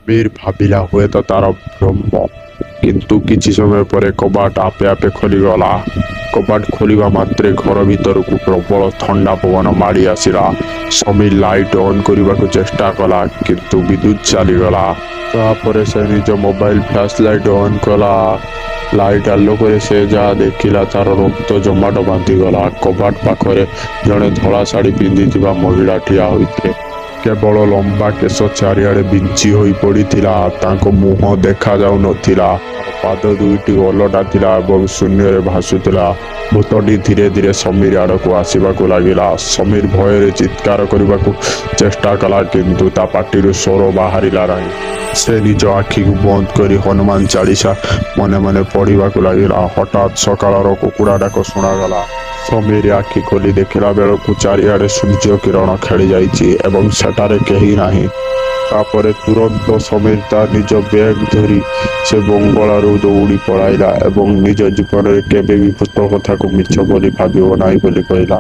ସମୀର ଭାବିଲା ହୁଏତ ତାର ଭ୍ରମ, କିନ୍ତୁ କିଛି ସମୟ ପରେ କବାଟ ଆପେ ଆପେ ଖୋଲିଗଲା। କବାଟ ଖୋଲିବା ମାତ୍ରେ ଘର ଭିତରକୁ ପ୍ରବଳ ଥଣ୍ଡା ପବନ ମାଡ଼ି ଆସିଲା। ସମୀର ଲାଇଟ୍ ଅନ୍ କରିବାକୁ ଚେଷ୍ଟା କଲା, କିନ୍ତୁ ବିଦ୍ୟୁତ ଚାଲିଗଲା। ତାପରେ ସେ ନିଜ ମୋବାଇଲ ଫ୍ଲାସ୍ ଲାଇଟ୍ ଅନ୍ କଲା। ଲାଇଟ୍ ଆଲୋକରେ ସେ ଯାହା ଦେଖିଲା ତାର ରକ୍ତ ଜମାଟ ବାନ୍ଧିଗଲା। କବାଟ ପାଖରେ ଜଣେ ଧଳା ଶାଢ଼ୀ ପିନ୍ଧିଥିବା ମହିଳା ଠିଆ ହୋଇଥିଲେ। କେବଳ ଲମ୍ବା କେଶ ଚାରିଆଡ଼େ ବିଞ୍ଚି ହୋଇ ପଡ଼ିଥିଲା। ତାଙ୍କ ମୁହଁ ଦେଖାଯାଉନଥିଲା। ପାଦ ଦୁଇଟି ଓଲଟା ଥିଲା ଏବଂ ଶୂନ୍ୟରେ ଭାସୁଥିଲା। ଭୂତଟି ଧୀରେ ଧୀରେ ସମୀର ଆଡ଼କୁ ଆସିବାକୁ ଲାଗିଲା। ସମୀର ଭୟରେ ଚିତ୍କାର କରିବାକୁ ଚେଷ୍ଟା କଲା, କିନ୍ତୁ ତା ପାଟିରୁ ସ୍ୱର ବାହାରିଲା ନାହିଁ। ସେ ନିଜ ଆଖିକୁ ବନ୍ଦ କରି ହନୁମାନ ଚାଳିଶା ମନେ ମନେ ପଢ଼ିବାକୁ ଲାଗିଲା। ହଠାତ୍ ସକାଳର କୁକୁଡ଼ା ଡାକ ଶୁଣାଗଲା। ସମୀର ଆଖି ଖୋଲି ଦେଖିଲା ବେଳକୁ ଚାରିଆଡ଼େ ସୂର୍ଯ୍ୟ କିରଣ ଖେଳି ଯାଇଛି ଏବଂ ସେଠାରେ କେହି ନାହିଁ। ତାପରେ ତୁରନ୍ତ ସମୀର ତା ନିଜ ବ୍ୟାଗ୍ ଧରି ସେ ବଙ୍ଗଳାରୁ ଦୌଡ଼ି ପଳାଇଲା ଏବଂ ନିଜ ଜୀବନରେ କେବେ ବି ଭୂତ କଥାକୁ ମିଛ ବୋଲି ଭାବିବ ନାହିଁ ବୋଲି କହିଲା।